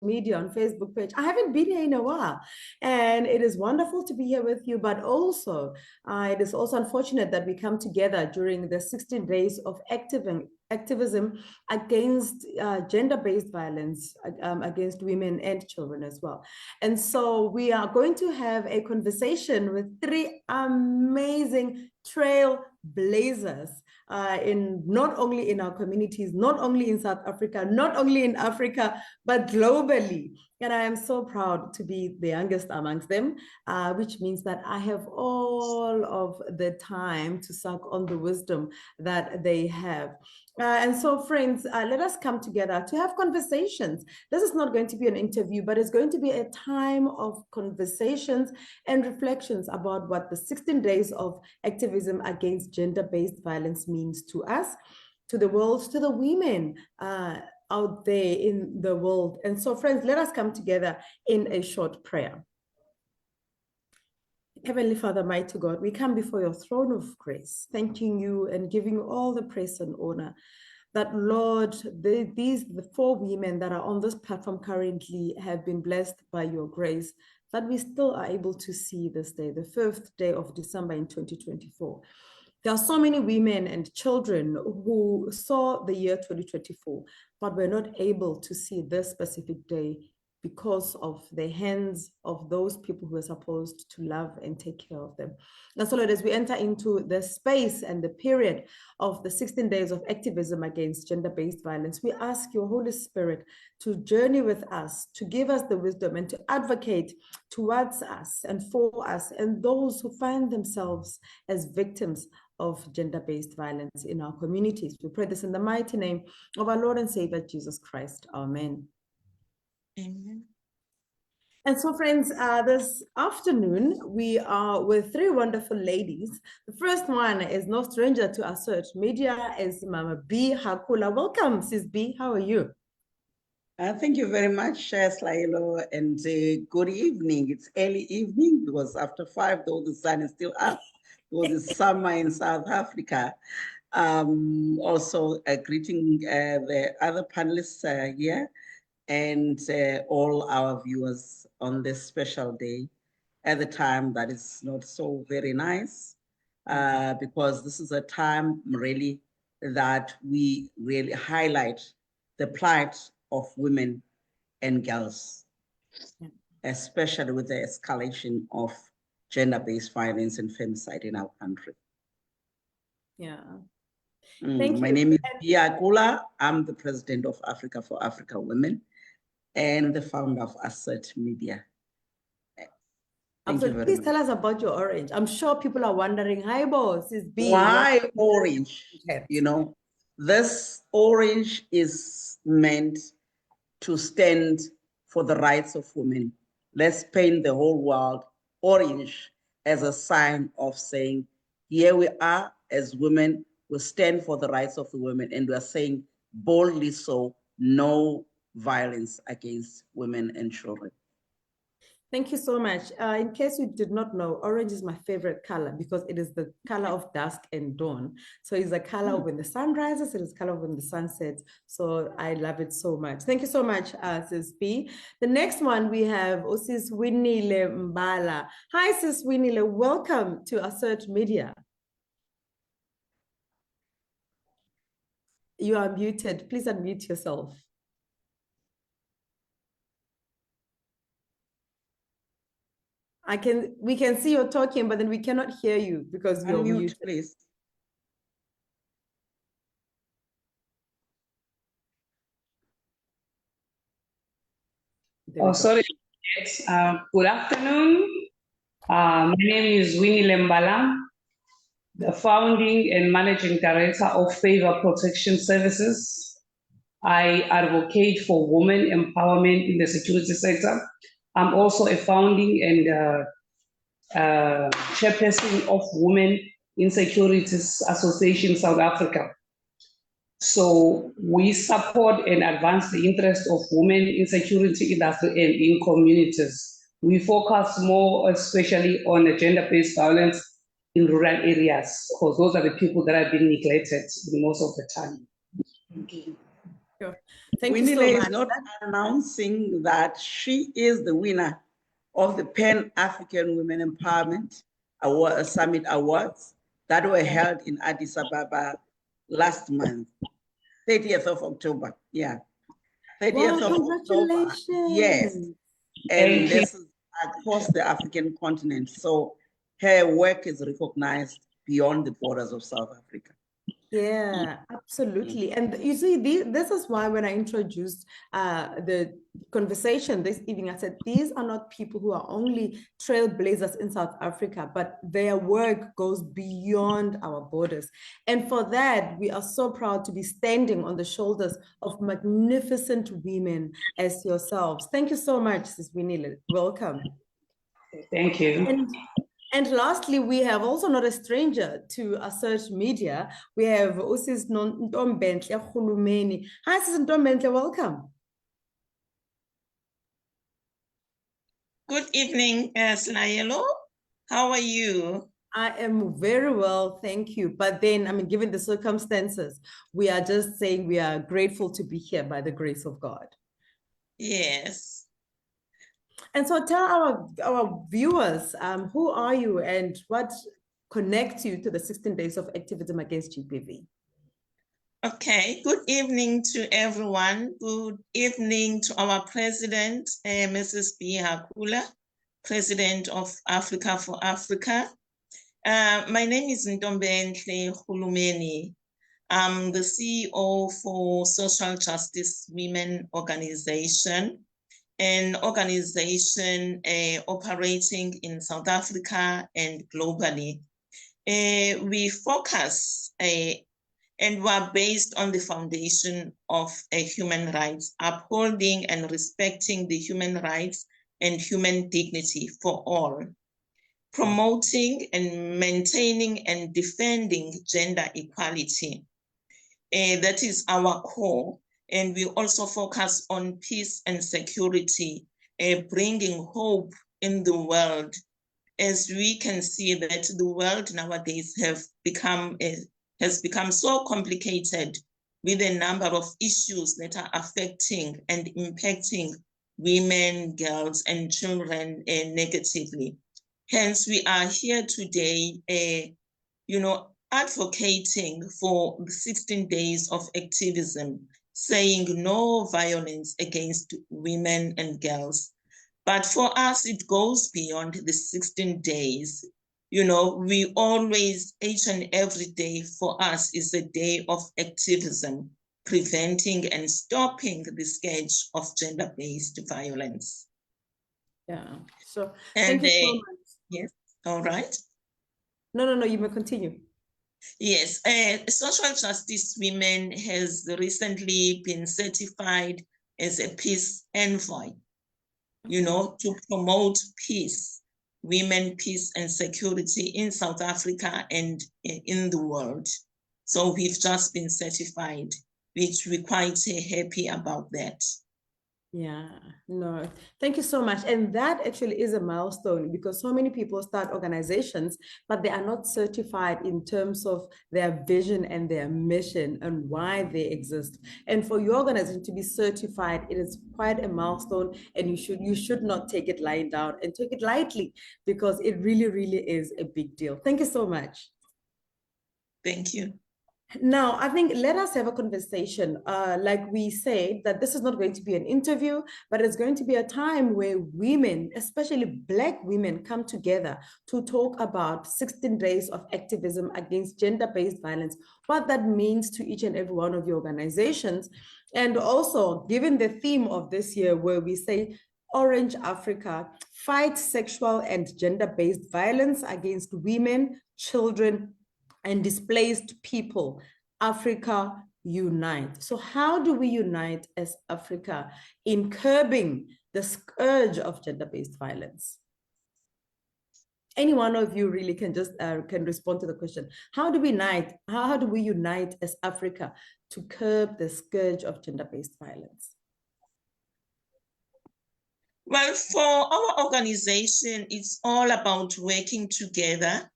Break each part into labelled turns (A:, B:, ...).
A: media, on Facebook page. I haven't been here in a while, and it is wonderful to be here with you, but also it is also unfortunate that we come together during the 16 days of activism against gender-based violence against women and children as well. And so we are going to have a conversation with three amazing trailblazers in not only in our communities, not only in South Africa, not only in Africa, but globally. And I am so proud to be the youngest amongst them, which means that I have all of the time to suck on the wisdom that they have. And so, friends, let us come together to have conversations. This is not going to be an interview, but it's going to be a time of conversations and reflections about what the 16 days of activism against gender-based violence means to us, to the world, to the women out there in the world. And so, friends, let us come together in a short prayer. Heavenly Father, mighty God, we come before your throne of grace, thanking you and giving you all the praise and honor that, Lord, the four women that are on this platform currently have been blessed by your grace, that we still are able to see this day, the 5th day of December in 2024. There are so many women and children who saw the year 2024, but were not able to see this specific day because of the hands of those people who are supposed to love and take care of them. And so, Lord, as we enter into the space and the period of the 16 days of activism against gender-based violence, we ask your Holy Spirit to journey with us, to give us the wisdom and to advocate towards us and for us and those who find themselves as victims of gender-based violence in our communities. We pray this in the mighty name of our Lord and Savior, Jesus Christ. Amen. Amen. And so, friends, this afternoon, we are with three wonderful ladies. The first one is no stranger to our search media, is Mama B. Hakula. Welcome, Sis B. How are you?
B: Thank you very much, Slailo, and good evening. It's early evening because after 5, though the sun is still up, because it's summer in South Africa. Also, greeting the other panelists here and all our viewers on this special day at a time that is not so very nice, because this is a time really that we really highlight the plight of women and girls, especially with the escalation of gender-based violence and femicide in our country.
A: Yeah.
B: My name is Bia Akula. I'm the president of Africa for Africa Women and the founder of Asset Media.
A: So please tell us about your orange. I'm sure people are wondering, hi boss, is B.
B: Why orange? You know, this orange is meant to stand for the rights of women. Let's paint the whole world orange as a sign of saying, here we are as women, we stand for the rights of the women, and we are saying boldly so, no violence against women and children.
A: Thank you so much. In case you did not know, orange is my favorite color because it is the color of dusk and dawn. So it's a color when the sun rises, it is color when the sun sets. So I love it so much. Thank you so much, Sis B. The next one we have Sis Winile Mbala. Hi, Sis Winile. Welcome to Assert Media. You are muted. Please unmute yourself. We can see you're talking, but then we cannot hear you because you're muted.
B: Please.
C: Oh, sorry. Good afternoon. My name is Winnie Lembala, the founding and managing director of Favor Protection Services. I advocate for women empowerment in the security sector. I'm also a founding and chairperson of Women in Securities Association South Africa. So we support and advance the interest of women in security industry and in communities. We focus more especially on gender-based violence in rural areas, because those are the people that have been neglected most of the time.
B: Okay.
A: Sure. Thank you
B: Winnie
A: so
B: is
A: much.
B: not announcing that she is the winner of the Pan-African Women Empowerment Award, Summit Awards that were held in Addis Ababa last month, 30th of October. Yeah, 30th
A: Wow,
B: of October. Yes,
A: congratulations.
B: and
C: Thank you.
B: this is across the African continent. So her work is recognized beyond the borders of South Africa.
A: Yeah, absolutely. And you see, this is why when I introduced the conversation this evening, I said, these are not people who are only trailblazers in South Africa, but their work goes beyond our borders. And for that, we are so proud to be standing on the shoulders of magnificent women as yourselves. Thank you so much, Sis Winnie. Welcome.
C: Thank you.
A: And lastly, we have also not a stranger to Assert Media. We have Usis Ntombentle Khulumeni. Hi, Sis Ntombentle, welcome.
D: Good evening, Slayelo. How are you?
A: I am very well, thank you. But then, I mean, given the circumstances, we are just saying we are grateful to be here by the grace of God.
D: Yes.
A: And so tell our viewers, who are you and what connects you to the 16 Days of Activism against GBV?
D: Okay, good evening to everyone. Good evening to our president, Mrs. B. Hakula, President of Africa for Africa. My name is Ntombentle Khulumeni. I'm the CEO for Social Justice Women Organization, an organization operating in South Africa and globally. We focus and we're based on the foundation of human rights, upholding and respecting the human rights and human dignity for all, promoting and maintaining and defending gender equality. That is our core. And we also focus on peace and security, bringing hope in the world. As we can see that the world nowadays has become so complicated with a number of issues that are affecting and impacting women, girls, and children negatively. Hence, we are here today, advocating for the 16 days of activism, saying no violence against women and girls. But for us, it goes beyond the 16 days. We always, each and every day for us is a day of activism, preventing and stopping the scourge of gender-based violence.
A: Yeah, so thank you so much.
D: Yes, all right.
A: No, you may continue.
D: Yes, Social Justice Women has recently been certified as a peace envoy, to promote peace, women, peace and security in South Africa and in the world. So we've just been certified, which we're quite happy about that.
A: Yeah, no, thank you so much. And that actually is a milestone because so many people start organizations, but they are not certified in terms of their vision and their mission and why they exist. And for your organization to be certified, it is quite a milestone, and you should not take it lying down and take it lightly because it really, really is a big deal. Thank you so much.
D: Thank you.
A: Now, I think let us have a conversation. Like we said, that this is not going to be an interview, but it's going to be a time where women, especially Black women, come together to talk about 16 days of activism against gender-based violence, what that means to each and every one of your organizations. And also, given the theme of this year, where we say, Orange Africa, fight sexual and gender-based violence against women, children, and displaced people, Africa unite. So how do we unite as Africa in curbing the scourge of gender-based violence? Any one of you really can just can respond to the question. How do we unite? How do we unite as Africa to curb the scourge of gender-based violence?
D: Well, for our organization, it's all about working together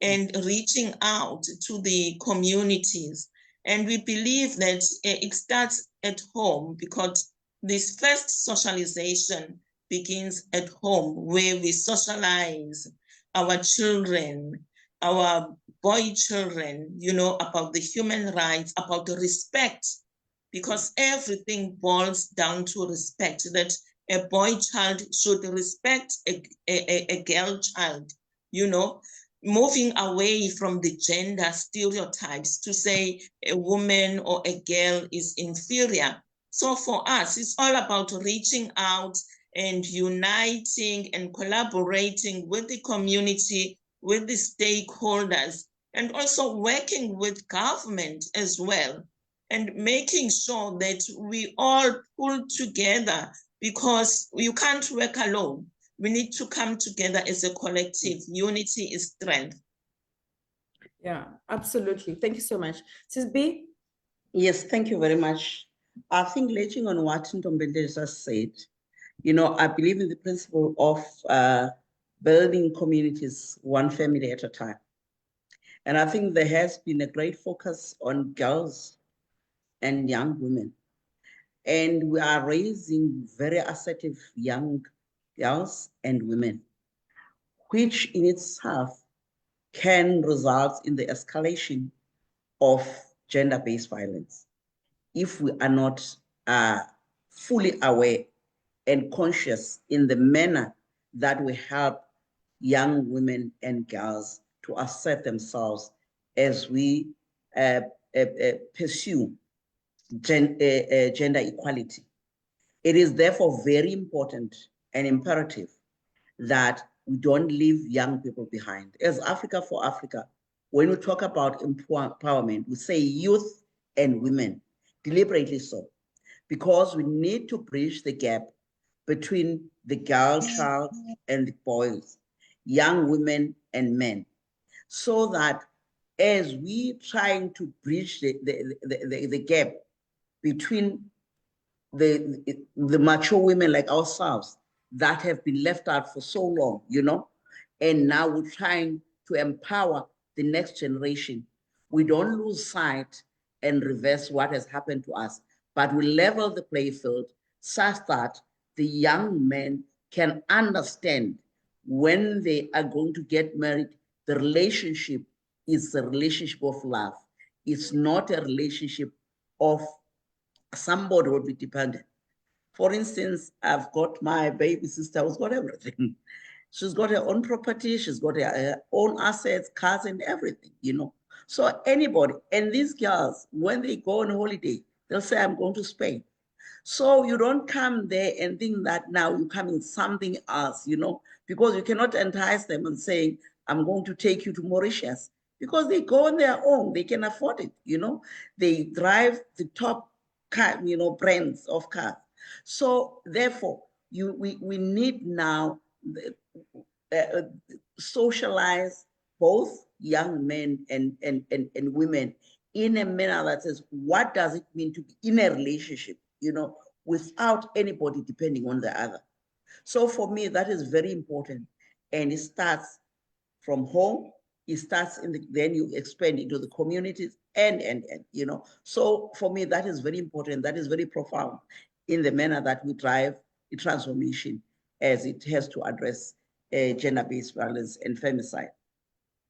D: and reaching out to the communities And we believe that it starts at home, because this first socialization begins at home, where we socialize our children, our boy children, you know, about the human rights, about the respect, because everything boils down to respect, that a boy child should respect a girl child, you know, moving away from the gender stereotypes to say a woman or a girl is inferior. So for us, it's all about reaching out and uniting and collaborating with the community, with the stakeholders, and also working with government as well, and making sure that we all pull together, because you can't work alone. We need to come together as a collective. Unity is strength.
A: Yeah, absolutely. Thank you so much. Sis B?
B: Yes, thank you very much. I think latching on what Ntombele just said, you know, I believe in the principle of building communities one family at a time. And I think there has been a great focus on girls and young women. And we are raising very assertive young girls and women, which in itself can result in the escalation of gender-based violence if we are not fully aware and conscious in the manner that we help young women and girls to assert themselves as we pursue gender equality. It is therefore very important and imperative that we don't leave young people behind. As Africa for Africa, when we talk about empowerment, we say youth and women, deliberately so, because we need to bridge the gap between the girl child and the boys, young women and men, so that as we trying to bridge the gap between the mature women like ourselves that have been left out for so long, you know, and now we're trying to empower the next generation. We don't lose sight and reverse what has happened to us, but we level the playing field such that the young men can understand when they are going to get married, the relationship is a relationship of love. It's not a relationship of somebody will be dependent. For instance, I've got my baby sister who's got everything. She's got her own property, she's got her own assets, cars and everything, you know. So anybody, and these girls, when they go on holiday, they'll say, I'm going to Spain. So you don't come there and think that now you're coming something else, you know, because you cannot entice them and saying, I'm going to take you to Mauritius, because they go on their own, they can afford it, you know. They drive the top car, you know, brands of cars. So therefore, we need now socialize both young men and women in a manner that says, what does it mean to be in a relationship, you know, without anybody depending on the other. So for me, that is very important. And it starts from home, it starts in then you expand into the communities and, you know. So for me, that is very important. That is very profound in the manner that we drive the transformation as it has to address gender-based violence and femicide.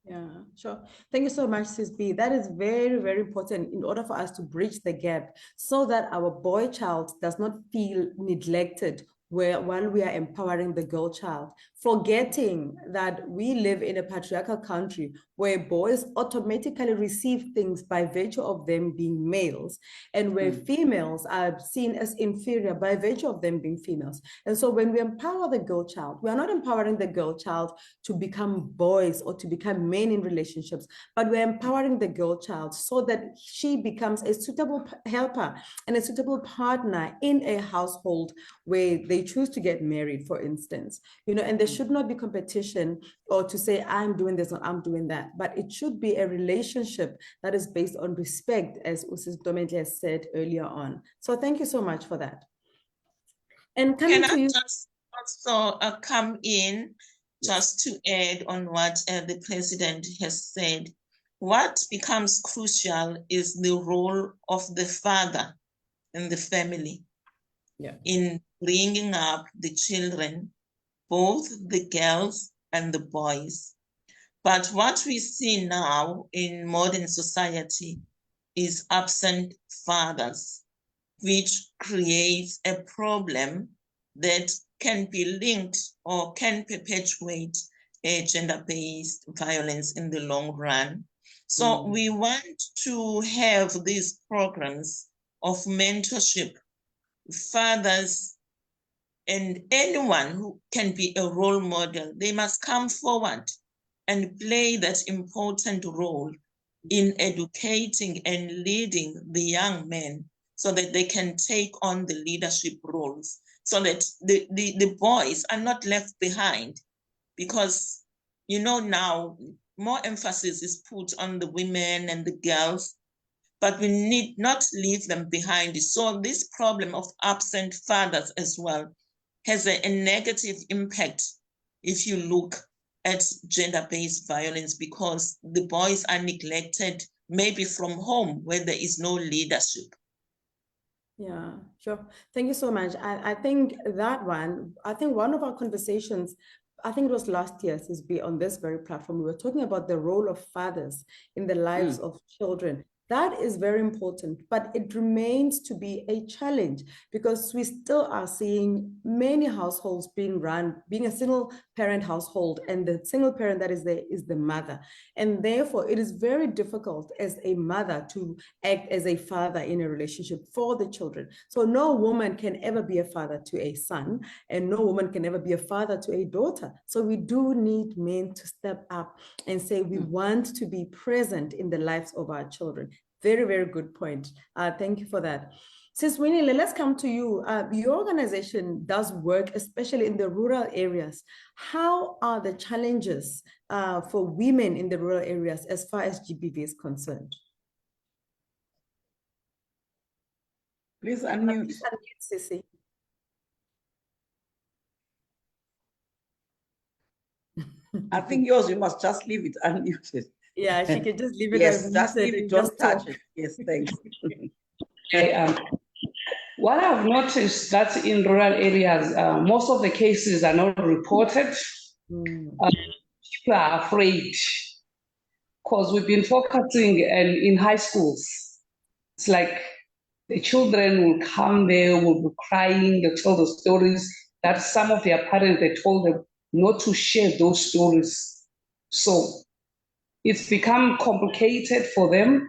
A: Yeah, sure. Thank you so much, Sis B. That is very, very important in order for us to bridge the gap so that our boy child does not feel neglected while we are empowering the girl child, forgetting that we live in a patriarchal country where boys automatically receive things by virtue of them being males, and where females are seen as inferior by virtue of them being females. And so when we empower the girl child, we are not empowering the girl child to become boys or to become men in relationships, but we're empowering the girl child so that she becomes a suitable helper and a suitable partner in a household where they choose to get married, for instance, you know. And there should not be competition or to say I'm doing this or I'm doing that, but it should be a relationship that is based on respect, as Usis Domendle has said earlier on. So thank you so much for that. And coming to you,
D: just also come in just to add on what the president has said. what becomes crucial is the role of the father in the family in bringing up the children, both the girls and the boys. But what we see now in modern society is absent fathers, which creates a problem that can be linked or can perpetuate gender-based violence in the long run. So we want to have these programs of mentorship, fathers, and anyone who can be a role model. They must come forward and play that important role in educating and leading the young men so that they can take on the leadership roles, so that the boys are not left behind. Because, you know, now more emphasis is put on the women and the girls, but we need not leave them behind. So this problem of absent fathers as well has a negative impact if you look at gender-based violence, because the boys are neglected, maybe from home where there is no leadership.
A: Yeah, sure. Thank you so much. I think one of our conversations, I think it was last year, since we on this very platform, we were talking about the role of fathers in the lives of children. That is very important, but it remains to be a challenge because we still are seeing many households being run, being a single parent household, and the single parent that is there is the mother. And therefore, it is very difficult as a mother to act as a father in a relationship for the children. So no woman can ever be a father to a son, and no woman can ever be a father to a daughter. So we do need men to step up and say, we want to be present in the lives of our children. Very, very good point. Thank you for that. Sis Winnie, let's come to you. Your organization does work, especially in the rural areas. How are the challenges for women in the rural areas as far as GBV is concerned?
B: Please unmute.
A: Please unmute, Sissy.
B: I think yours, you must just leave it unmuted.
A: Yeah, she can just leave it
B: Yes,
A: unmuted.
B: just leave it, don't touch
A: talk.
B: it. Yes, thanks.
C: What I've noticed that in rural areas, most of the cases are not reported. People are afraid because we've been focusing in high schools. It's like the children will come there, will be crying, they'll tell the stories that some of their parents, they told them not to share those stories. So it's become complicated for them.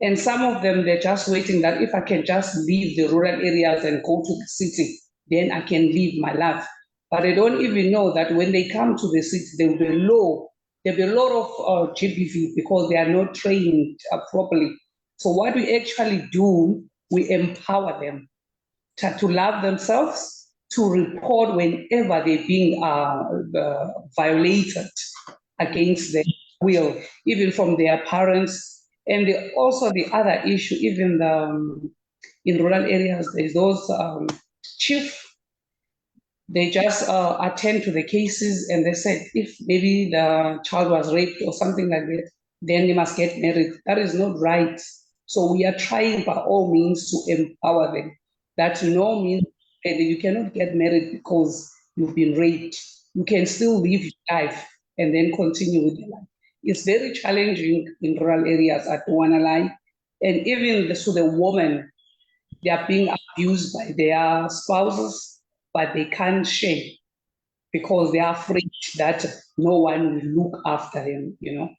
C: And some of them, they're just waiting that if I can just leave the rural areas and go to the city, then I can live my life. But they don't even know that when they come to the city, there'll be a lot of GBV because they are not trained properly. So what we actually do, we empower them to love themselves, to report whenever they're being violated against their will, even from their parents. And also the other issue, even in rural areas, there's those chief, they just attend to the cases and they said, if maybe the child was raped or something like that, then they must get married. That is not right. So we are trying by all means to empower them. That no means that you cannot get married because you've been raped. You can still live your life and then continue with your life. It's very challenging in rural areas, I don't want to lie. And even to the women, they are being abused by their spouses, but they can't share because they are afraid that no one will look after them, you know.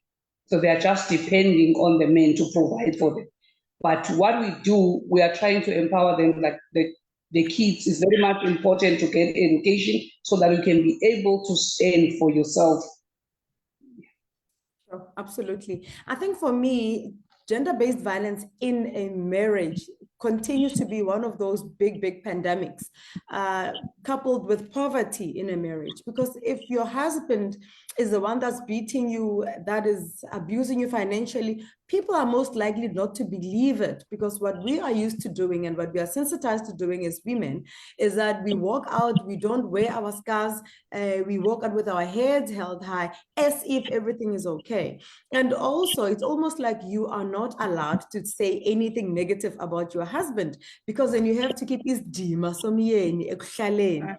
C: So they are just depending on the men to provide for them. But what we do, we are trying to empower them, like the kids. It's very much important to get education so that you can be able to stand for yourself.
A: Sure, absolutely. I think for me, gender-based violence in a marriage continues to be one of those big pandemics, coupled with poverty in a marriage. Because if your husband is the one that's beating you, that is abusing you financially, people are most likely not to believe it, because what we are used to doing and what we are sensitized to doing as women is that we walk out, we don't wear our scars, we walk out with our heads held high as if everything is okay. And also, it's almost like you are not allowed to say anything negative about your husband, because then you have to keep his dima somyeni ekuhlaleni.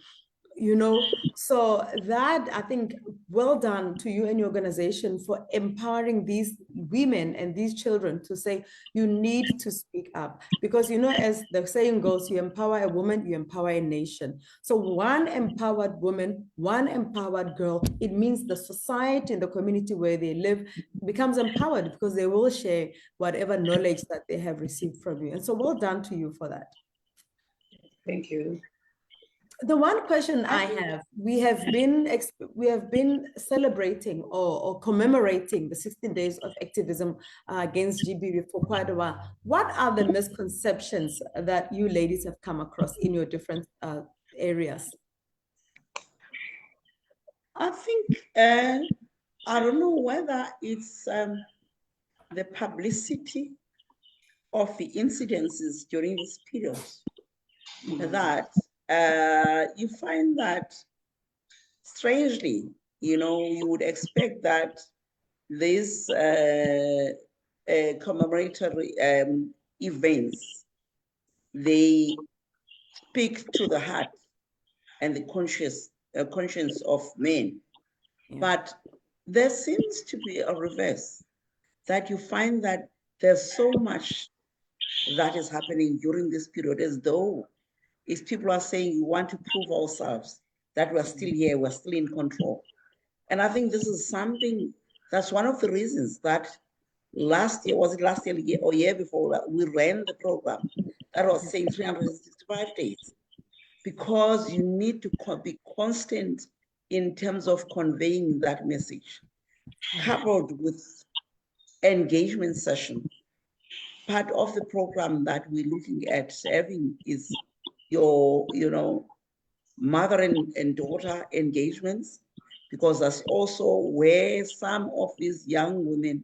A: You know, so that, I think, well done to you and your organization for empowering these women and these children to say, you need to speak up. Because, you know, as the saying goes, you empower a woman, you empower a nation. So one empowered woman, one empowered girl, it means the society and the community where they live becomes empowered, because they will share whatever knowledge that they have received from you. And so well done to you for that.
C: Thank you.
A: The one question I have, we have been celebrating or commemorating the 16 days of activism against GBVF for quite a while. What are the misconceptions that you ladies have come across in your different areas?
B: I think, I don't know whether it's the publicity of the incidences during this period that you find that, strangely, you know, you would expect that these commemoratory events, they speak to the heart and the conscience of men.
A: Yeah.
B: But there seems to be a reverse, that you find that there's so much that is happening during this period, as though if people are saying we want to prove ourselves that we're still here, we're still in control. And I think this is something, that's one of the reasons that last year, was it last year or year before, we ran the program that was saying 365 days, because you need to be constant in terms of conveying that message, coupled with engagement sessions. Part of the program that we're looking at having is your, you know, mother and daughter engagements, because that's also where some of these young women,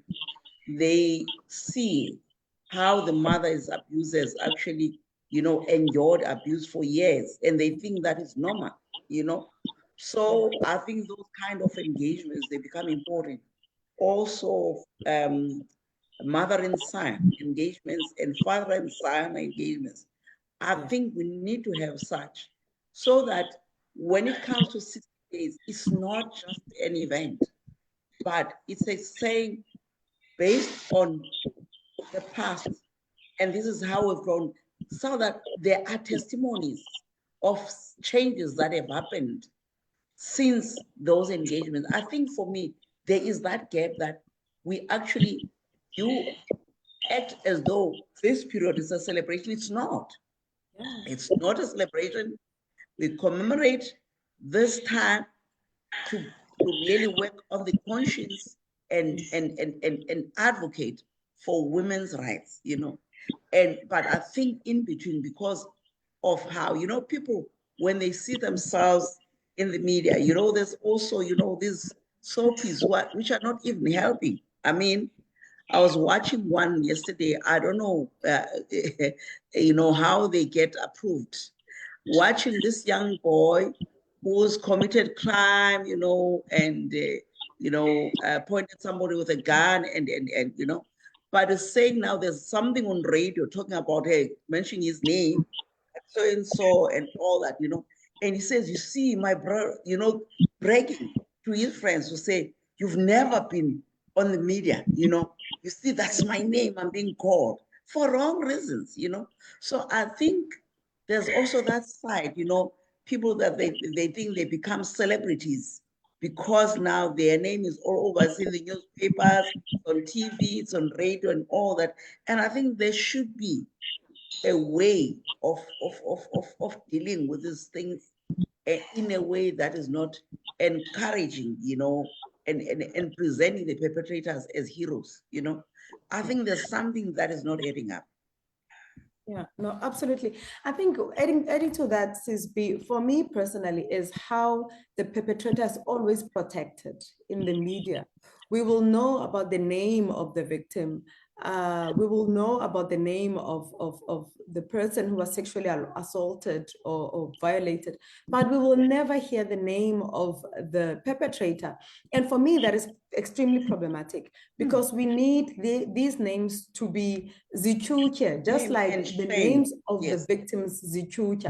B: they see how the mothers abusers actually, you know, endured abuse for years, and they think that is normal, you know. So I think those kind of engagements, they become important. Also, mother and son engagements and father and son engagements. I think we need to have such, so that when it comes to 60 days, it's not just an event, but it's a saying based on the past, and this is how we've grown, so that there are testimonies of changes that have happened since those engagements. I think for me, there is that gap that we actually do act as though this period is a celebration. It's not. It's not a celebration. We commemorate this time to really work on the conscience and advocate for women's rights, you know. But I think in between, because of how, you know, people, when they see themselves in the media, you know, there's also, you know, these soapies which are not even helping. I mean, I was watching one yesterday. I don't know, you know, how they get approved. Watching this young boy who's committed crime, you know, and you know, pointed somebody with a gun, and you know, but it's saying now there's something on radio talking about, hey, mentioning his name, so and so, and all that, you know, and he says, you see, my brother, you know, bragging to his friends to say, you've never been on the media, you know, you see, that's my name, I'm being called for wrong reasons, you know. So I think there's also that side, you know, people that they think they become celebrities because now their name is all over, it's in the newspapers, on TV, it's on radio and all that. And I think there should be a way of dealing with these things in a way that is not encouraging, you know, and presenting the perpetrators as heroes, you know. I think there's something that is not adding up.
A: Yeah, no, absolutely. I think adding to that, Sis B, for me personally, is how the perpetrator is always protected in the media. We will know about the name of the victim. We will know about the name of the person who was sexually assaulted or violated, but we will never hear the name of the perpetrator. And for me, that is extremely problematic because we need these names to be zichuche, just
B: Name
A: like
B: and
A: the
B: shame.
A: names of
B: Yes.
A: the victims zichuche.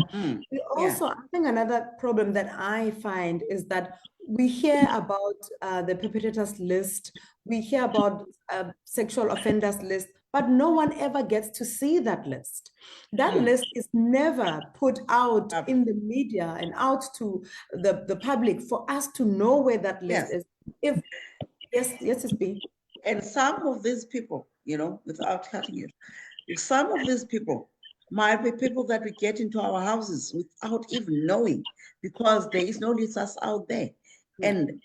A: We
B: Yeah.
A: also, I think another problem that I find is that we hear about the perpetrators list, we hear about sexual offenders list, but no one ever gets to see that list. That list is never put out in the media and out to the public for us to know where that list
B: Yes.
A: is. If yes, it's B.
B: And some of these people, you know, without cutting you, some of these people might be people that we get into our houses without even knowing, because there is no lisas out there. And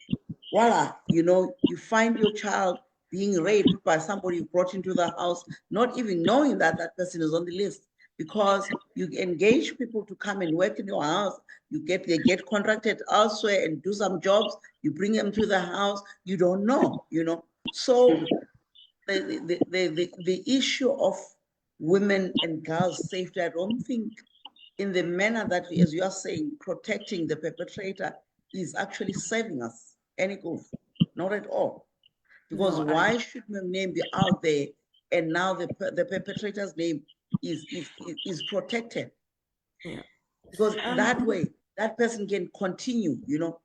B: voila, you know, you find your child being raped by somebody you brought into the house, not even knowing that that person is on the list, because you engage people to come and work in your house. They get contracted elsewhere and do some jobs. You bring them to the house. You don't know, you know. So the issue of women and girls' safety, I don't think in the manner that, as you are saying, protecting the perpetrator is actually serving us any good. Not at all. Because
A: No,
B: why should my name be out there and now the perpetrator's name is protected?
A: yeah.
B: Because that way, that person can continue, you know.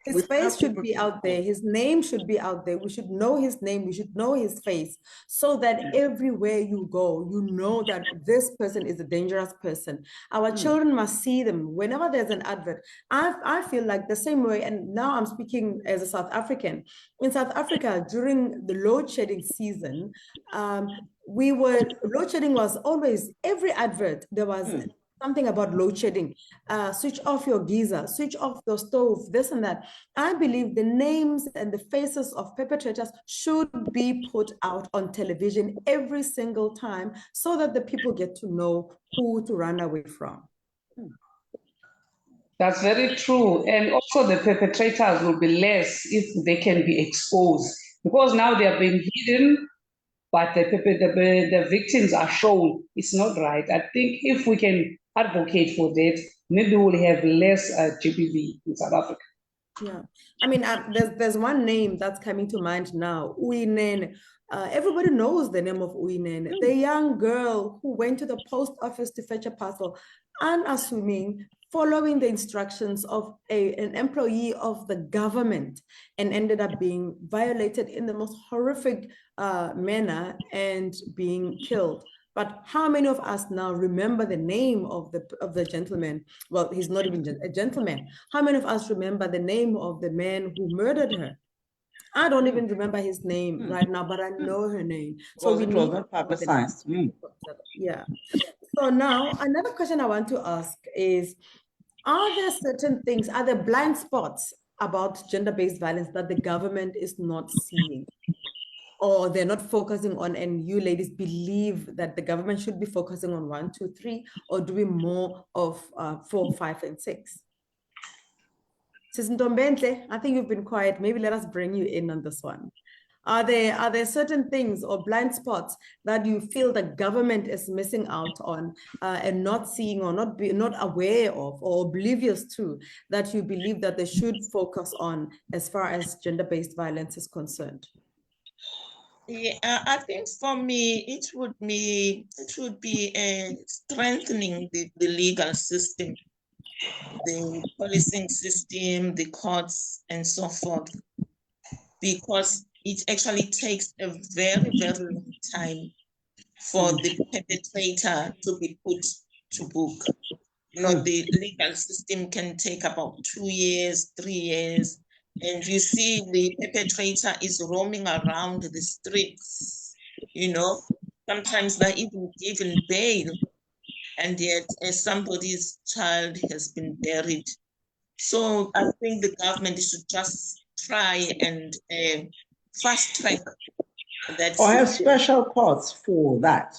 A: His face should be out there. His name should be out there. We should know his name. We should know his face so that everywhere you go, you know that this person is a dangerous person. Our children must see them whenever there's an advert. I feel like the same way. And now I'm speaking as a South African. In South Africa, during the load shedding season, load shedding was always every advert. There was something about load shedding, switch off your geyser, switch off your stove, this and that. I believe the names and the faces of perpetrators should be put out on television every single time so that the people get to know who to run away from.
C: That's very true. And also the perpetrators will be less if they can be exposed, because now they are being hidden, but the victims are shown. It's not right. I think if we can advocate for that, maybe we'll have less GBV in South Africa.
A: Yeah, I mean, there's one name that's coming to mind now, Uyinene. Everybody knows the name of Uyinene, the young girl who went to the post office to fetch a parcel, unassuming, following the instructions of an employee of the government, and ended up being violated in the most horrific manner and being killed. But how many of us now remember the name of the gentleman? Well, he's not even a gentleman. How many of us remember the name of the man who murdered her? I don't even remember his name right now, but I know her name. So we need
B: not publicized.
A: Yeah. So now another question I want to ask is, are there certain things, are there blind spots about gender-based violence that the government is not seeing, or they're not focusing on, and you ladies believe that the government should be focusing on 1, 2, 3, or doing more of 4, 5, and 6? Sis Ntombenhle, I think you've been quiet. Maybe let us bring you in on this one. Are there certain things or blind spots that you feel the government is missing out on and not seeing, or not aware of, or oblivious to, that you believe that they should focus on as far as gender-based violence is concerned?
D: Yeah, I think for me, it would be strengthening the legal system, the policing system, the courts, and so forth, because it actually takes a very, very long time for the perpetrator to be put to book. You know, the legal system can take about 2 years, 3 years, and you see the perpetrator is roaming around the streets, you know, sometimes they're even given bail, and yet somebody's child has been buried. So I think the government should just try and fast track That's
B: Or have
D: it.
B: special courts for that.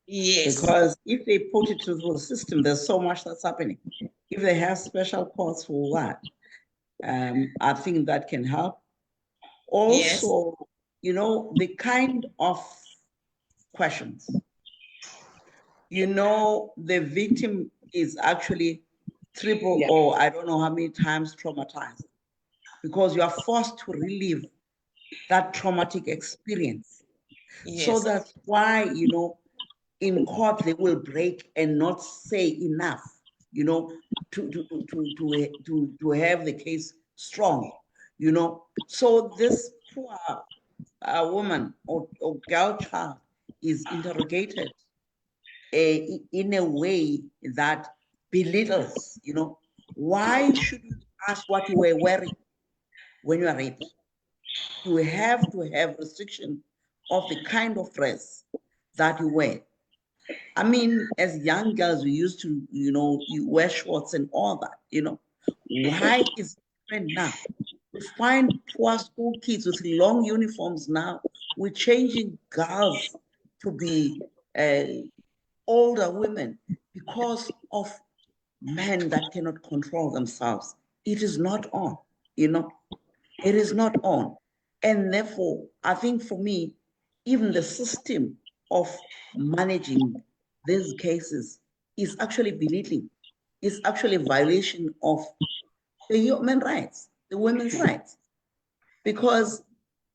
D: Yes.
B: Because if they put it through the system, there's so much that's happening. If they have special courts for that, I think that can help. Also, you know, the kind of questions, you know, the victim is actually triple or I don't know how many times traumatized because you are forced to relive that traumatic experience.
D: Yes.
B: So that's why, you know, in court they will break and not say enough, you know, to have the case strong, you know. So this poor woman or girl child is interrogated in a way that belittles, you know. Why should you ask what you were wearing when you are raped? You have to have restriction of the kind of dress that you wear. I mean, as young girls, we used to, you know, you wear shorts and all that, you know. Why is it different now? We find poor school kids with long uniforms now. We're changing girls to be older women because of men that cannot control themselves. It is not on, you know. It is not on. And therefore, I think for me, even the system of managing these cases is actually belittling. It's actually a violation of the human rights, the women's rights, because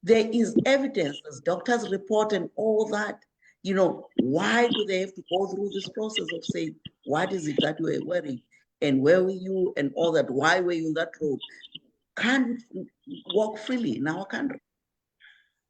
B: there is evidence, as doctors report and all that, you know, why do they have to go through this process of saying, what is it that you were wearing and where were you and all that? Why were you in that road? Can't walk freely in our country.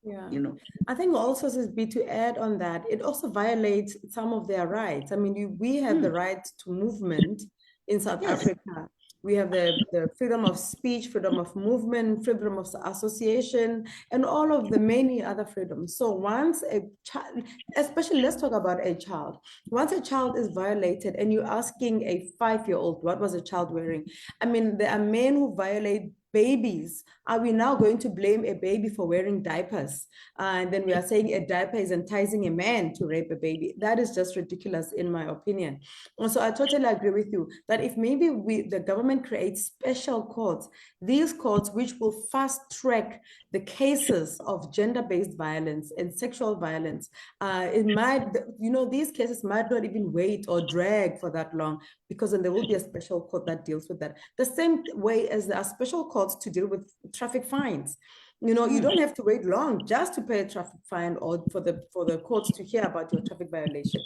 A: Yeah.
B: You know.
A: I think also to add on that, it also violates some of their rights. I mean, we have the right to movement in South Africa. We have the freedom of speech, freedom of movement, freedom of association, and all of the many other freedoms. So once a child, especially let's talk about a child. Once a child is violated and you're asking a 5-year-old, what was a child wearing? I mean, there are men who violate babies. Are we now going to blame a baby for wearing diapers? And then we are saying a diaper is enticing a man to rape a baby. That is just ridiculous, in my opinion. And so I totally agree with you that if maybe the government creates special courts, these courts which will fast track the cases of gender-based violence and sexual violence, it might, you know, these cases might not even wait or drag for that long, because then there will be a special court that deals with that. The same way as there are special courts to deal with traffic fines. You know, you don't have to wait long just to pay a traffic fine or for the courts to hear about your traffic violation.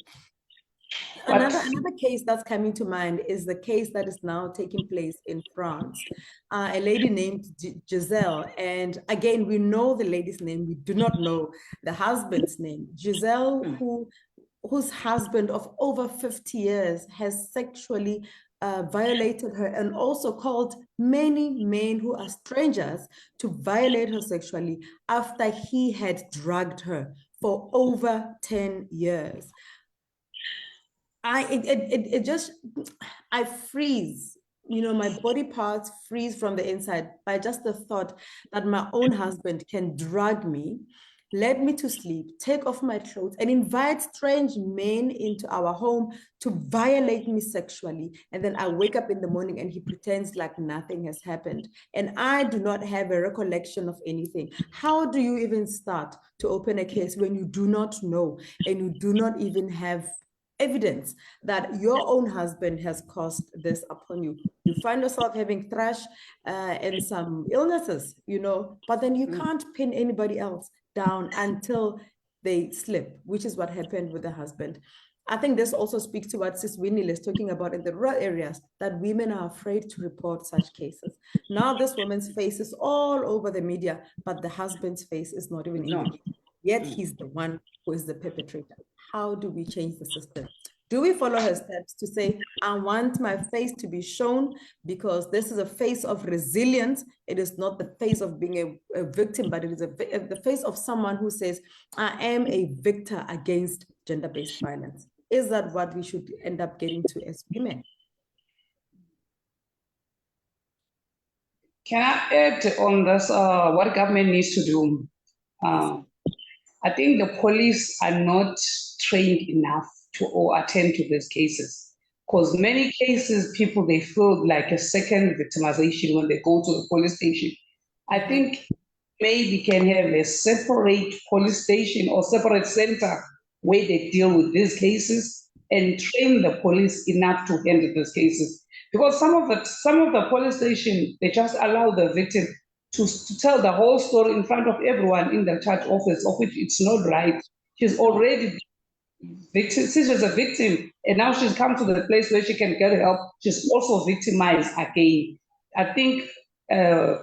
A: Another case that's coming to mind is the case that is now taking place in France. A lady named Giselle, and again, we know the lady's name, we do not know the husband's name. Giselle, whose husband of over 50 years has sexually violated her and also called many men who are strangers to violate her sexually after he had drugged her for over 10 years. I freeze, you know, my body parts freeze from the inside by just the thought that my own husband can drug me, let me to sleep, take off my clothes, and invite strange men into our home to violate me sexually. And then I wake up in the morning and he pretends like nothing has happened. And I do not have a recollection of anything. How do you even start to open a case when you do not know and you do not even have evidence that your own husband has caused this upon you? You find yourself having thrush and some illnesses, you know, but then you can't pin anybody else down until they slip, which is what happened with the husband. I think this also speaks to what Sis Winnie is talking about in the rural areas, that women are afraid to report such cases. Now this woman's face is all over the media, but the husband's face is not even in the media. Yet he's the one who is the perpetrator. How do we change the system? Do we follow her steps to say, I want my face to be shown because this is a face of resilience? It is not the face of being a victim, but it is the face of someone who says, I am a victor against gender-based violence. Is that what we should end up getting to as women?
C: Can I add on this, what government needs to do? I think the police are not trained enough to or attend to these cases. Because many cases, people, they feel like a second victimization when they go to the police station. I think maybe can have a separate police station or separate center where they deal with these cases and train the police enough to handle these cases. Because some of the police station, they just allow the victim to tell the whole story in front of everyone in the charge office, of which it's not right. She's already victim, since she's a victim, and now she's come to the place where she can get help. She's also victimized again. I think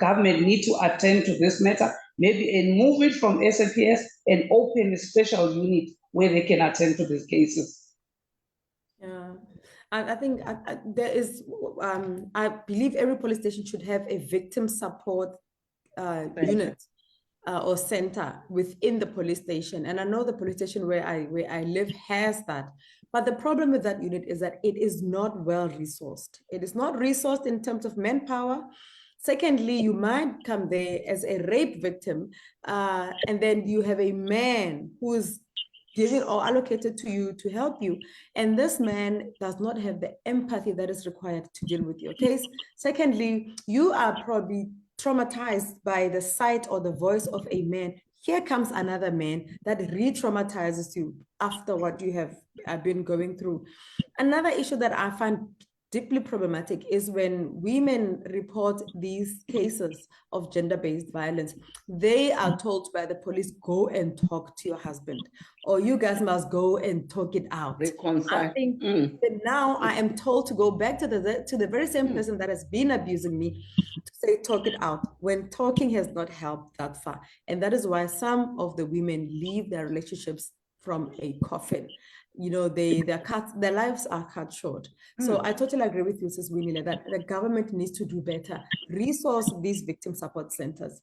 C: government need to attend to this matter, maybe and move it from SAPS and open a special unit where they can attend to these cases.
A: Yeah, I think there is, I believe every police station should have a victim support unit or center within the police station. And I know the police station where I live has that. But the problem with that unit is that it is not well resourced. It is not resourced in terms of manpower. Secondly, you might come there as a rape victim, and then you have a man who is given or allocated to you to help you. And this man does not have the empathy that is required to deal with your case. Secondly, you are probably traumatized by the sight or the voice of a man. Here comes another man that re-traumatizes you after what you have been going through. Another issue that I find deeply problematic is when women report these cases of gender-based violence, they are told by the police, go and talk to your husband, or you guys must go and talk it out.
B: Reconcile.
A: I think that now I am told to go back to the very same person that has been abusing me to say, talk it out, when talking has not helped that far. And that is why some of the women leave their relationships from a coffin. You know, their lives are cut short. So I totally agree with you, Sis Winnie, that the government needs to do better, resource these victim support centers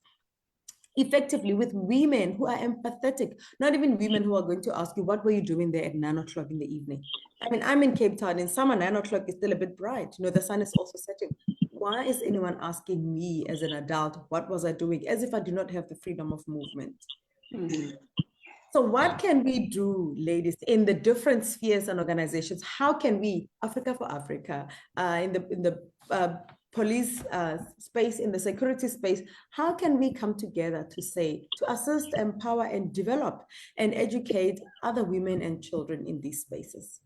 A: effectively with women who are empathetic, not even women who are going to ask you, what were you doing there at 9 o'clock in the evening? I mean, I'm in Cape Town, in summer, 9 o'clock is still a bit bright. You know, the sun is also setting. Why is anyone asking me as an adult, what was I doing? As if I do not have the freedom of movement. So what can we do, ladies, in the different spheres and organizations? How can we, Africa for Africa, in the police space, in the security space, how can we come together to assist, empower, and develop and educate other women and children in these spaces?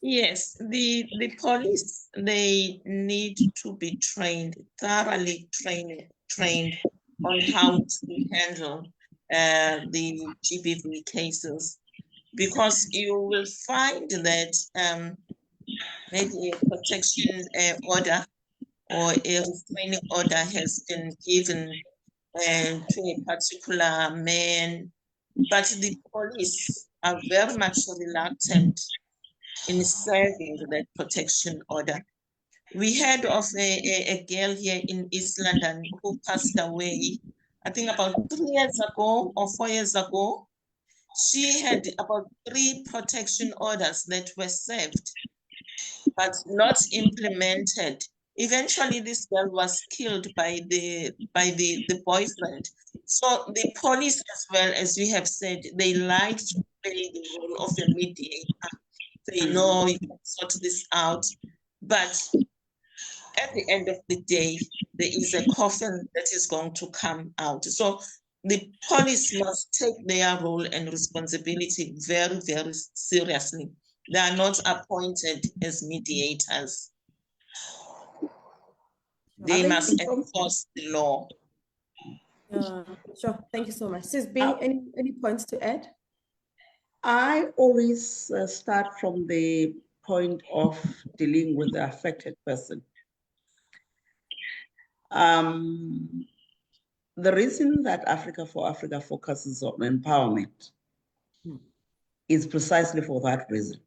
D: Yes, the police, they need to be trained, thoroughly trained on how to handle the GBV cases, because you will find that maybe a protection order or a restraining order has been given to a particular man, but the police are very much reluctant in serving that protection order. We heard of a girl here in East London who passed away, I think about 3 years ago or 4 years ago. She had about 3 protection orders that were served, but not implemented. Eventually, this girl was killed by the boyfriend. So the police, as well, as we have said, they like to play the role of a mediator. They know you can sort this out, but at the end of the day, there is a coffin that is going to come out. So the police must take their role and responsibility very, very seriously. They are not appointed as mediators. They must enforce the law.
A: Sure, thank you so much. Sis B, any points to add?
B: I always start from the point of dealing with the affected person. The reason that Africa for Africa focuses on empowerment is precisely for that reason.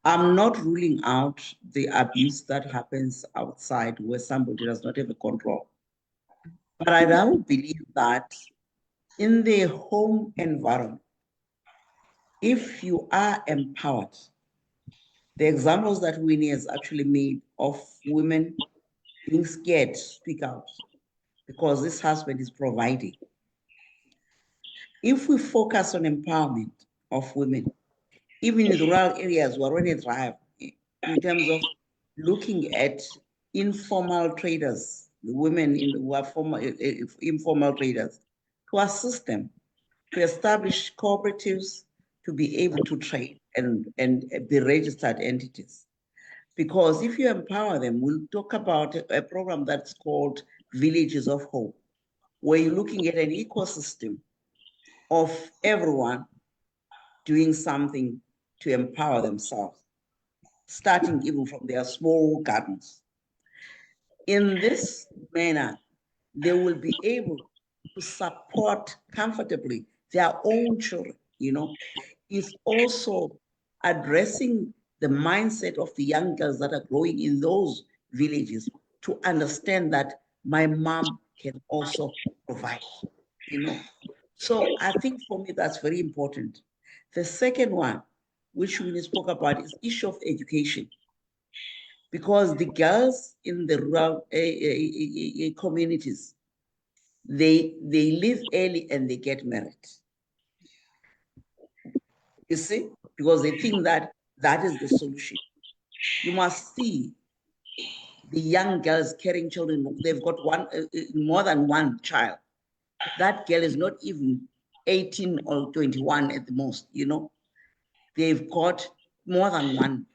B: I'm not ruling out the abuse that happens outside where somebody does not have a control. But I don't believe that in the home environment, if you are empowered, the examples that Winnie has actually made of women being scared to speak out because this husband is providing. If we focus on empowerment of women, even in the rural areas, we already thrive in terms of looking at informal traders, the women who are informal traders, to assist them to establish cooperatives, to be able to trade and be registered entities. Because if you empower them, we'll talk about a program that's called Villages of Hope, where you're looking at an ecosystem of everyone doing something to empower themselves, starting even from their small gardens. In this manner, they will be able to support comfortably their own children, you know. It's also addressing the mindset of the young girls that are growing in those villages to understand that my mom can also provide, you know. So I think for me, that's very important. The second one, which we spoke about, is issue of education. Because the girls in the rural communities, they live early and they get married. You see, because they think that that is the solution. You must see the young girls carrying children. They've got more than one child. That girl is not even 18 or 21 at the most, you know. They've got more than one,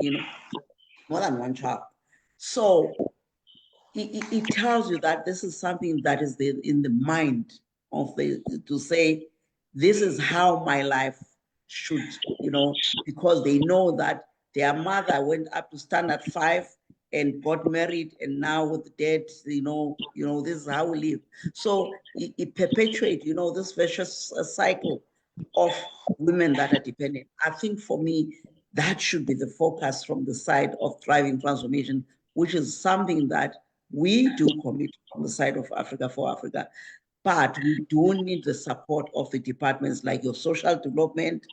B: you know, more than one child. So it tells you that this is something that is in the mind of to say, this is how my life should, you know, because they know that their mother went up to standard 5 and got married, and now with the dad, you know, this is how we live. So it perpetuates, you know, this vicious cycle of women that are dependent. I think for me, that should be the focus from the side of thriving transformation, which is something that we do commit on the side of Africa for Africa, but we do need the support of the departments like your social development,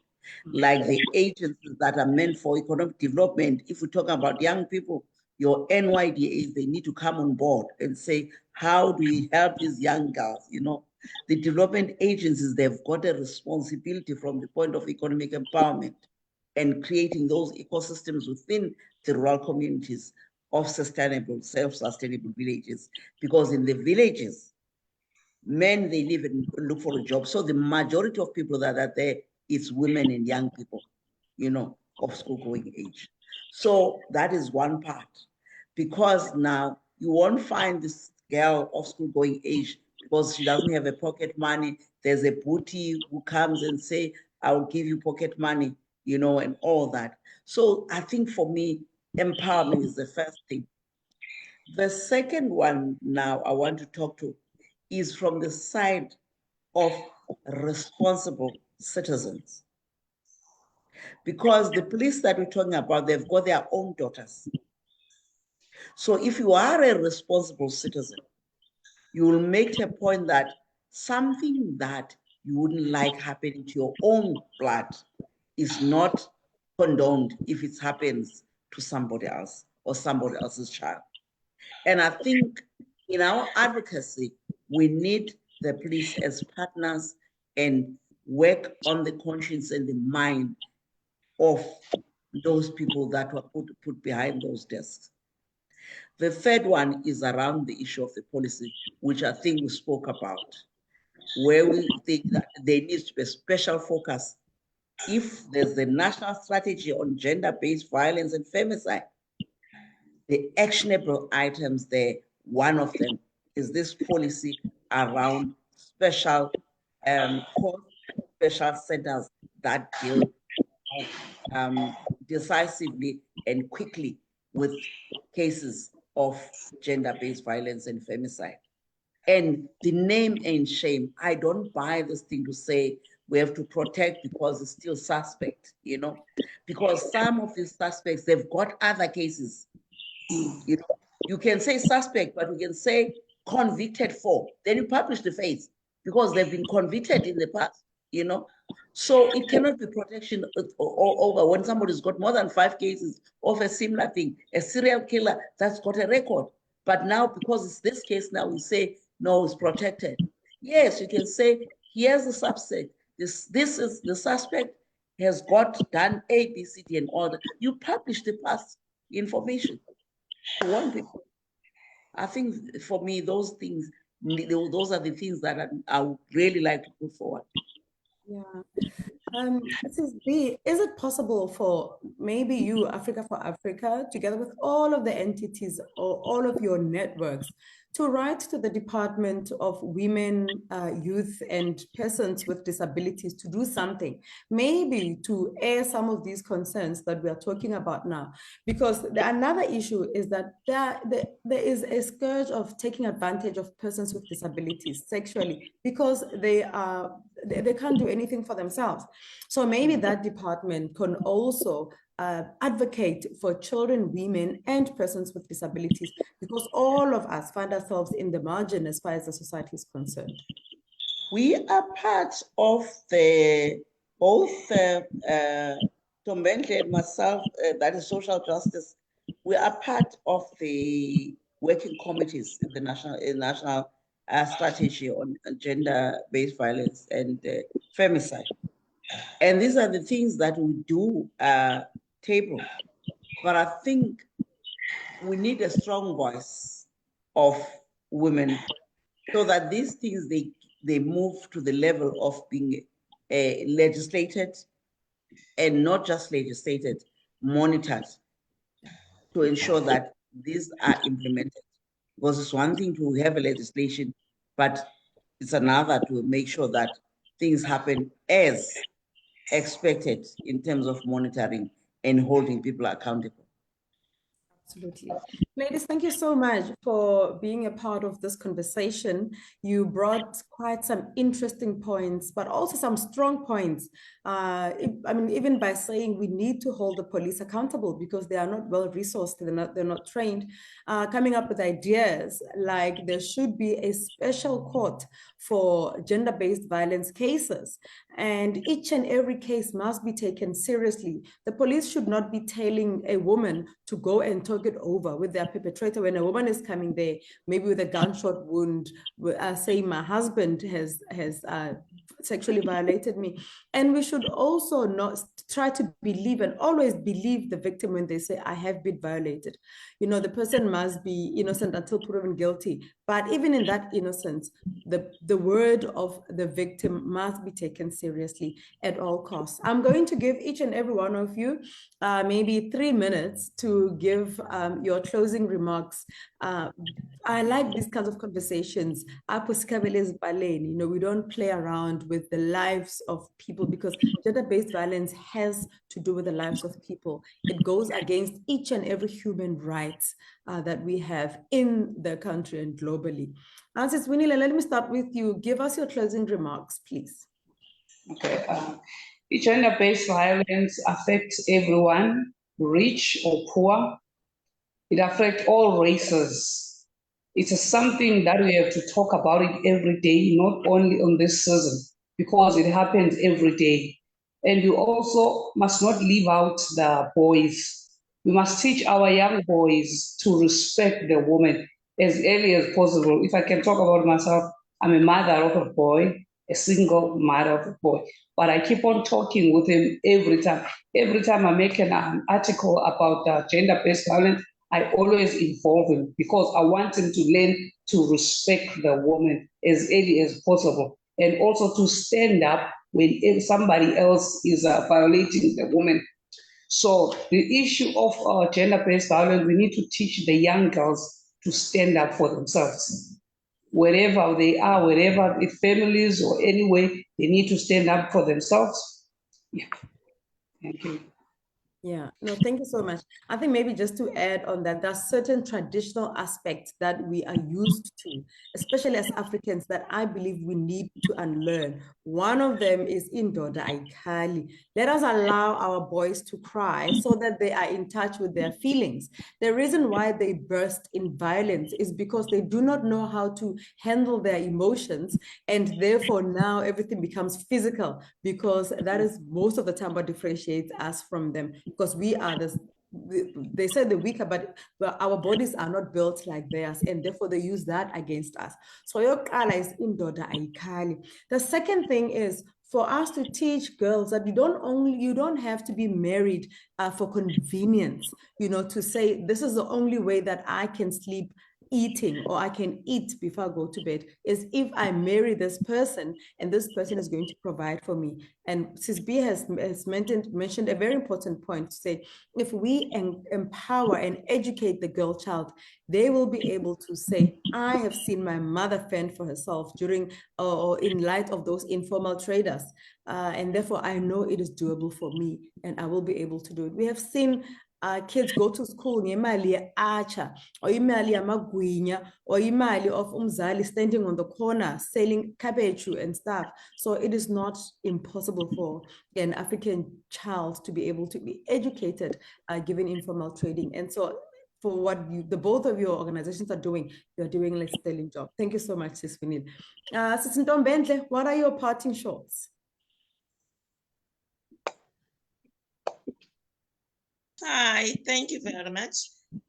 B: like the agencies that are meant for economic development. If we talk about young people, your NYDAs, they need to come on board and say, how do we help these young girls? You know, the development agencies, they've got a responsibility from the point of economic empowerment and creating those ecosystems within the rural communities of sustainable, self-sustainable villages. Because in the villages, men, they live and look for a job. So the majority of people that are there is women and young people, you know, of school-going age. So that is one part. Because now you won't find this girl of school-going age because she doesn't have a pocket money. There's a booty who comes and say, I'll give you pocket money, you know, and all that. So I think for me, empowerment is the first thing. The second one now I want to talk to is from the side of responsible citizens. Because the police that we're talking about, they've got their own daughters. So if you are a responsible citizen, you will make a point that something that you wouldn't like happening to your own blood is not condoned if it happens to somebody else or somebody else's child. And I think in our advocacy, we need the police as partners and work on the conscience and the mind of those people that were put behind those desks. The third one is around the issue of the policy, which I think we spoke about, where we think that there needs to be a special focus. If there's a national strategy on gender-based violence and femicide, the actionable items there, one of them is this policy around special special centers that deal decisively and quickly with cases of gender-based violence and femicide. And the name and shame, I don't buy this thing to say we have to protect because it's still suspect, you know, because some of these suspects, they've got other cases. You know, you can say suspect, but you can say convicted for. Then you publish the face because they've been convicted in the past, you know. So it cannot be protection over when somebody's got more than 5 cases of a similar thing, a serial killer that's got a record. But now, because it's this case now, we say, no, it's protected. Yes, you can say here's the suspect. This is the suspect has done A, B, C, D, and all that. You publish the past information to warn people. I think for me, those things, those are the things that I would really like to put forward.
A: Yeah. Mrs. B, is it possible for maybe you, Africa for Africa, together with all of the entities or all of your networks, to write to the Department of Women, Youth, and Persons with Disabilities to do something, maybe to air some of these concerns that we are talking about now? Because another issue is that there is a scourge of taking advantage of persons with disabilities sexually because they can't do anything for themselves. So maybe that department can also advocate for children, women, and persons with disabilities, because all of us find ourselves in the margin as far as the society is concerned.
B: We are part of both Tom Bentley and myself, that is social justice. We are part of the working committees in the national strategy on gender-based violence and femicide. And these are the things that we do table. But I think we need a strong voice of women so that these things, they move to the level of being legislated, and not just legislated, monitored, to ensure that these are implemented. Because it's one thing to have a legislation, but it's another to make sure that things happen as expected in terms of monitoring and holding people accountable.
A: Absolutely. Ladies, thank you so much for being a part of this conversation. You brought quite some interesting points, but also some strong points. I mean, even by saying we need to hold the police accountable because they are not well-resourced, they're not trained, coming up with ideas like there should be a special court for gender-based violence cases, and each and every case must be taken seriously. The police should not be telling a woman to go and talk it over with their perpetrator when a woman is coming there, maybe with a gunshot wound, saying my husband has sexually violated me. And we should also not try to believe and always believe the victim when they say, I have been violated. You know, the person must be innocent until proven guilty. But even in that innocence, the word of the victim must be taken seriously at all costs. I'm going to give each and every one of you maybe 3 minutes to give your closing remarks. I like these kinds of conversations. You know, we don't play around with the lives of people because gender-based violence has to do with the lives of people. It goes against each and every human right that we have in the country and globally. Sis Winnie, let me start with you. Give us your closing remarks, please.
C: Okay. Gender-based violence affects everyone, rich or poor. It affects all races. It's something that we have to talk about it every day, not only on this season, because it happens every day. And we also must not leave out the boys. We must teach our young boys to respect the woman as early as possible. If I can talk about myself, I'm a mother of a boy, a single mother of a boy, but I keep on talking with him every time. Every time I make an article about gender-based violence, I always involve him because I want him to learn to respect the woman as early as possible, and also to stand up when somebody else is violating the woman. So the issue of gender-based violence, we need to teach the young girls to stand up for themselves. Wherever they are, wherever it's families or anyway, they need to stand up for themselves. Yeah. Thank you.
A: Yeah, no, thank you so much. I think maybe just to add on that, there are certain traditional aspects that we are used to, especially as Africans, that I believe we need to unlearn. One of them is indoda aikali. Let us allow our boys to cry so that they are in touch with their feelings. The reason why they burst in violence is because they do not know how to handle their emotions, and therefore now everything becomes physical, because that is most of the time what differentiates us from them. Because we are they say the weaker, but our bodies are not built like theirs, and therefore they use that against us. So yokuqala is indoda ayikhali. The second thing is for us to teach girls that you don't have to be married for convenience, to say this is the only way that I can sleep eating, or I can eat before I go to bed, is if I marry this person and this person is going to provide for me. And Sis B has mentioned a very important point to say, if we empower and educate the girl child, they will be able to say, I have seen my mother fend for herself during or in light of those informal traders. And therefore I know it is doable for me and I will be able to do it. We have seen kids go to school ngemali archer, or imali yamagwinya, or imali of umzali standing on the corner selling cabbage and stuff. So it is not impossible for an African child to be able to be educated given informal trading. And so for what the both of your organizations are doing, you're doing a sterling job. Thank you so much, Sis Winnie. Sis Ntombenhle, what are your parting shots?
D: Hi, thank you very much.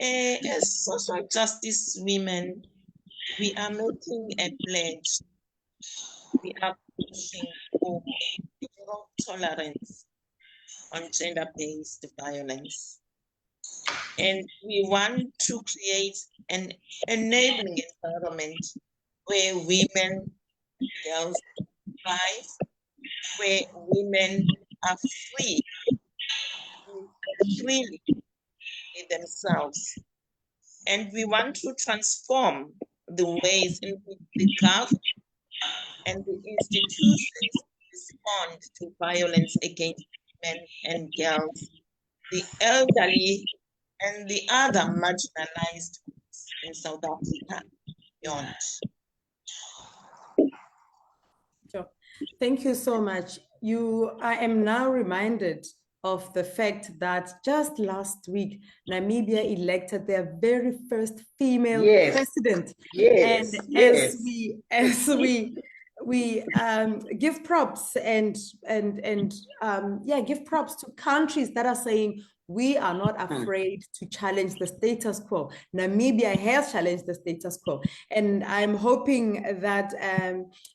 D: As social justice women, we are making a pledge. We are pushing for zero tolerance on gender-based violence. And we want to create an enabling environment where women, girls thrive, where women are free to freely be themselves. And we want to transform the ways in which the government and the institutions respond to violence against women and girls, the elderly, and the other marginalized groups in South Africa beyond.
A: Sure. Thank you so much. I am now reminded of the fact that just last week, Namibia elected their very first female president.
B: Yes.
A: And
B: yes.
A: as we give props and give props to countries that are saying we are not afraid to challenge the status quo. Namibia has challenged the status quo. And I'm hoping that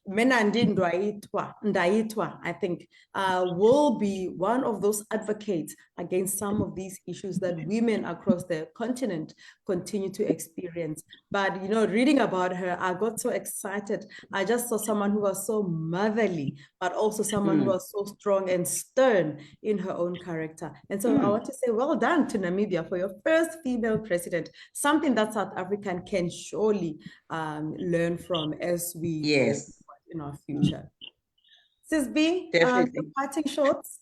A: Menandi Ndaitwa, I think, will be one of those advocates against some of these issues that women across the continent continue to experience. But, reading about her, I got so excited. I just saw someone who was so motherly, but also someone who was so strong and stern in her own character. And so I want to say well done to Namibia for your first female president, something that South African can surely learn from as we go in our future. Sis B, parting shots.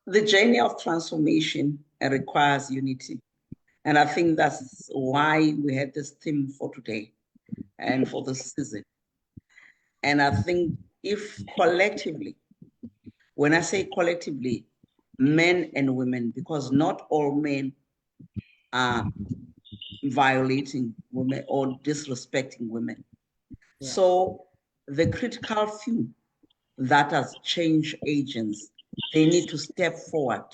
B: The journey of transformation requires unity. And I think that's why we had this theme for today and for this season. And I think if collectively, when I say collectively, men and women, because not all men are violating women or disrespecting women. Yeah. So the critical few that as change agents, they need to step forward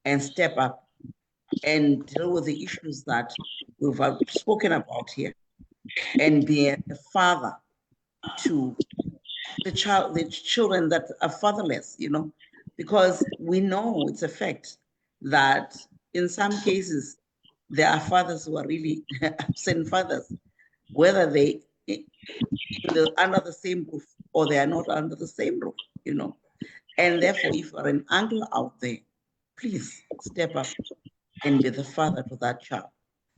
B: and step up and deal with the issues that we've spoken about here and be a father to the children that are fatherless, because we know it's a fact that in some cases, there are fathers who are really absent fathers, whether they under the same roof or they are not under the same roof, And therefore, if you're an uncle out there, please step up and be the father to that child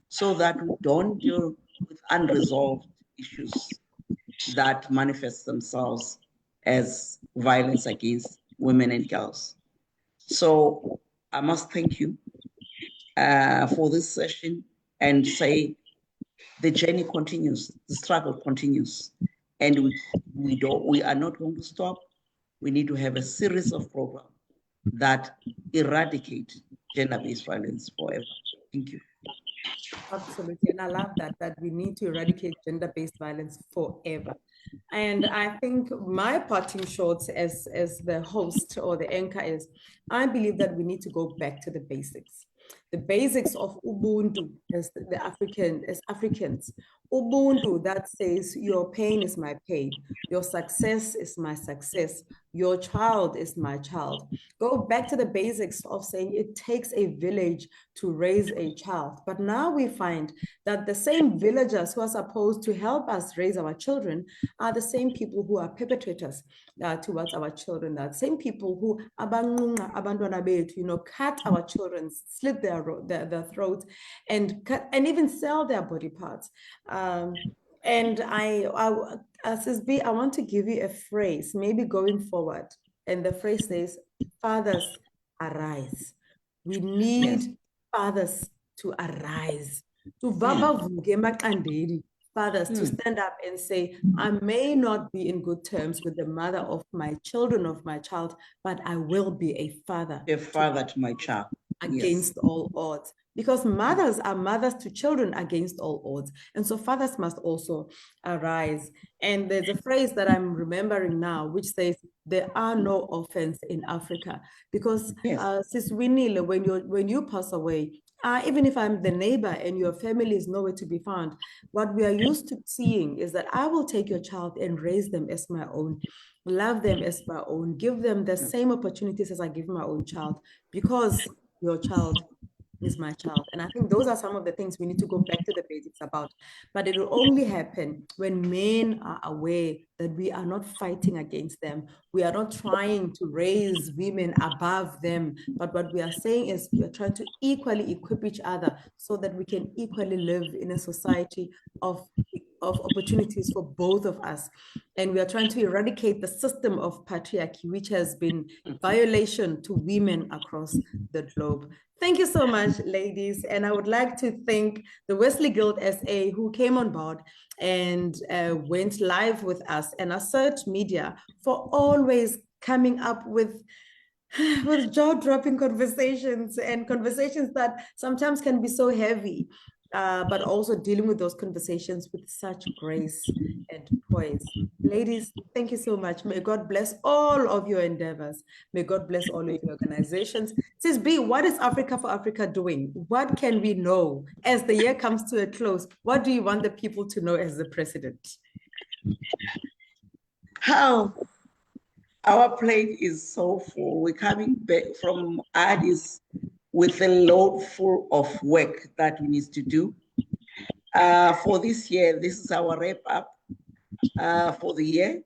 B: so that we don't deal with unresolved issues that manifest themselves as violence against women and girls. So I must thank you for this session and say the journey continues, the struggle continues, and we are not going to stop. We need to have a series of programs that eradicate gender-based violence forever. Thank you.
A: Absolutely, and I love that we need to eradicate gender-based violence forever. And I think my parting shots as the host or the anchor is, I believe that we need to go back to the basics. The basics of Ubuntu as as Africans. Ubuntu that says your pain is my pain, your success is my success, your child is my child. Go back to the basics of saying it takes a village to raise a child. But now we find that the same villagers who are supposed to help us raise our children are the same people who are perpetrators towards our children, that same people who cut our children, slit their throats, and even sell their body parts. And I want to give you a phrase, maybe going forward. And the phrase says, fathers, arise. We need fathers to arise. To fathers to stand up and say, I may not be in good terms with the mother of my children, of my child, but I will be a father.
B: A father to my child.
A: Against all odds. Because mothers are mothers to children against all odds. And so fathers must also arise. And there's a phrase that I'm remembering now, which says, there are no offense in Africa. Because Sis Winnie, when you pass away, even if I'm the neighbor and your family is nowhere to be found, what we are used to seeing is that I will take your child and raise them as my own, love them as my own, give them the same opportunities as I give my own child, because your child is my child. And I think those are some of the things we need to go back to the basics about. But it will only happen when men are aware that we are not fighting against them. We are not trying to raise women above them. But what we are saying is we are trying to equally equip each other so that we can equally live in a society of opportunities for both of us. And we are trying to eradicate the system of patriarchy, which has been violation to women across the globe. Thank you so much, ladies. And I would like to thank the WesleyGuildSA who came on board and went live with us, and Assert Media for always coming up with jaw-dropping conversations, and conversations that sometimes can be so heavy, but also dealing with those conversations with such grace and poise. Ladies, thank you so much. May God bless all of your endeavors. May God bless all of your organizations. Sis B, what is Africa for Africa doing? What can we know as the year comes to a close? What do you want the people to know as the president?
B: How our plate is so full. We're coming back from Addis with a load full of work that we need to do. For this year, this is our wrap up for the year.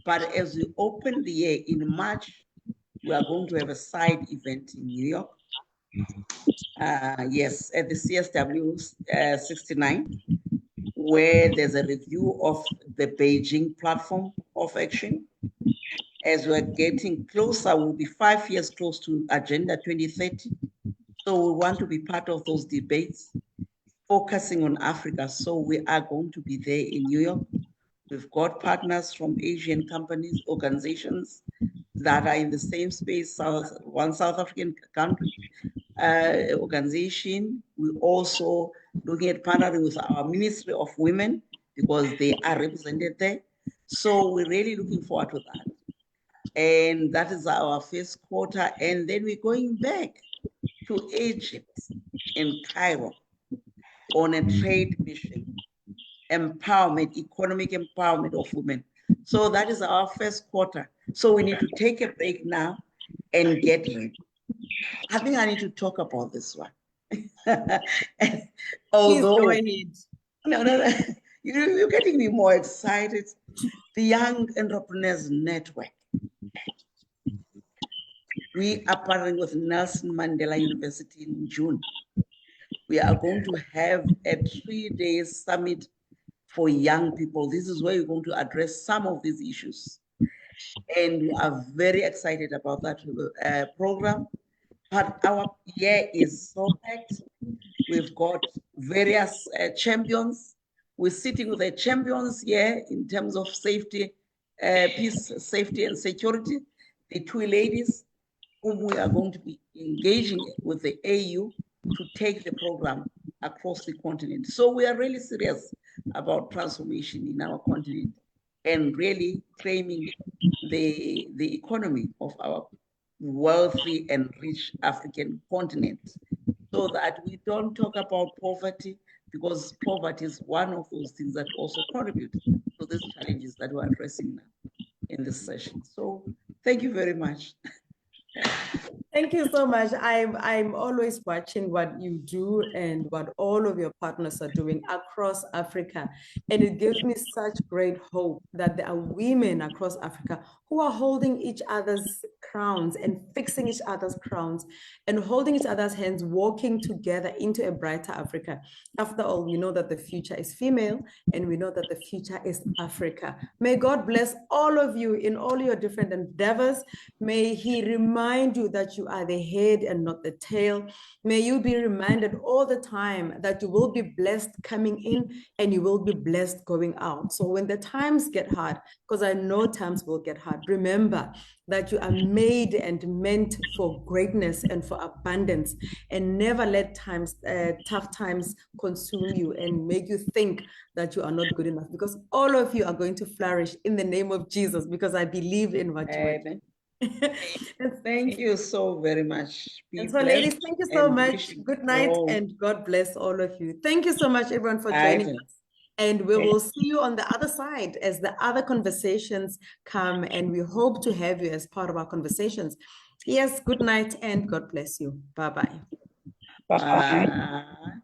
B: But as we open the year in March, we are going to have a side event in New York. Yes, at the CSW 69, where there's a review of the Beijing platform of action. As we're getting closer, we'll be 5 years close to Agenda 2030. So we want to be part of those debates, focusing on Africa. So we are going to be there in New York. We've got partners from Asian companies, organizations that are in the same space, one South African country organization. We're also looking at partnering with our Ministry of Women because they are represented there. So we're really looking forward to that. And that is our first quarter. And then we're going back to Egypt and Cairo on a trade mission, empowerment, economic empowerment of women. So that is our first quarter. So we need to take a break now and get ready. I think I need to talk about this one. Although,
A: Please go ahead.
B: No, you're getting me more excited. The Young Entrepreneurs Network. We are partnering with Nelson Mandela University in June. We are going to have a 3-day summit for young people. This is where you're going to address some of these issues. And we are very excited about that program. But our year is so packed. We've got various champions. We're sitting with the champions here in terms of safety, peace, safety, and security. The two ladies whom we are going to be engaging with the AU to take the program across the continent. So we are really serious about transformation in our continent. and really claiming the economy of our wealthy and rich African continent, so that we don't talk about poverty, because poverty is one of those things that also contribute to these challenges that we're addressing now in this session. So thank you very much.
A: Thank you so much. I'm always watching what you do and what all of your partners are doing across Africa. And it gives me such great hope that there are women across Africa who are holding each other's crowns and fixing each other's crowns and holding each other's hands, walking together into a brighter Africa. After all, we know that the future is female and we know that the future is Africa. May God bless all of you in all your different endeavors. May He remind you that you are the head and not the tail. May you be reminded all the time that you will be blessed coming in and you will be blessed going out. So when the times get hard, because I know times will get hard, remember that you are made and meant for greatness and for abundance, and never let tough times consume you and make you think that you are not good enough, because all of you are going to flourish in the name of Jesus, because I believe in what you are doing.
B: Thank you so very much.
A: And so, ladies, thank you so much. Good night and God bless all of you. Thank you so much, everyone, for joining us. And we will see you on the other side as the other conversations come, and we hope to have you as part of our conversations. Yes, good night and God bless you. Bye-bye.
C: Bye.